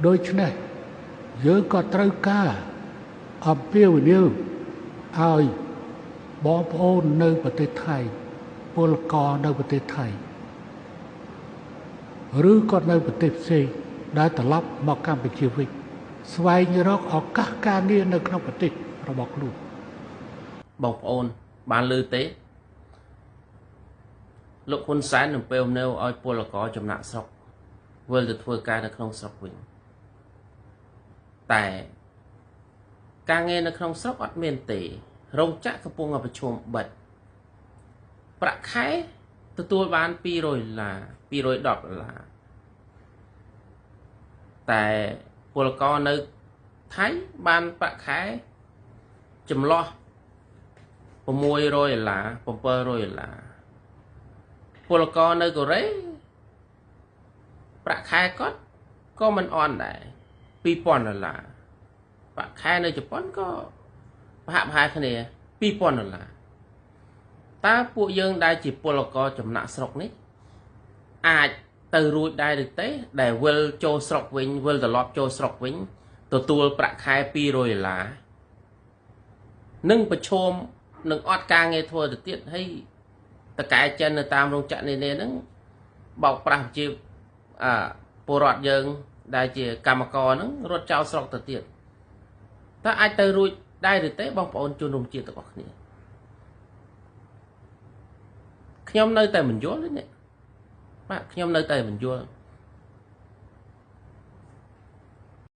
ដូច្នេះយើងក៏ត្រូវការអំពាវនាវឲ្យបងប្អូននៅប្រទេសថៃពលករនៅប្រទេសថៃឬក៏នៅប្រទេសផ្សេងដែលត្រឡប់មកកម្ពុជាវិញស្វែងរកឱកាសការងារនៅក្នុងប្រទេសរបស់ខ្លួនបងប្អូនបានឮទេលោកហ៊ុនសែននឹងពេលនៅឲ្យពលករចំណាក់ស្រុកវិលទៅធ្វើការនៅក្នុងស្រុកវិញតែការងារនៅក្នុងស្រុកអត់មានទេរោងចក្រកំពុងប្រឈមបិទប្រាក់ខែទទួលបាន$200 តែពលករនៅថៃបានប្រាក់ខែចម្លោះ$600 $700ពលករនៅកូរ៉េប្រាក់ខែគាត់ក៏មិនអន់ដែរ$2000ប្រាក់ខែនៅជប៉ុនក៏ប្រហាក់ប្រហែលគ្នា$2000តើពួកយើងដែលជាពលករចំណាក់ស្រុកនេះអាចទៅរួចដែរឬទេដែលវិលចូលស្រុកវិញវិលត្រឡប់ចូលស្រុកវិញទទួលប្រាក់ខែ$200នឹងប្រឈមនឹងអត់ការងារធ្វើទៅទៀតហើយតកែចិននៅតាមរោងចក្រនានាហ្នឹងបោកប្រាស់ជាពលរដ្ឋយើងដែលជាកម្មករហ្នឹងរត់ចោលស្រុកទៅទៀតតើអាចទៅរួចដែរឬទេបងប្អូនជនរួមជាតិទាំងអស់គ្នាខ្ញុំនៅតែមិនយល់ទេនេះបាទខ្ញុំនៅតែមិនយល់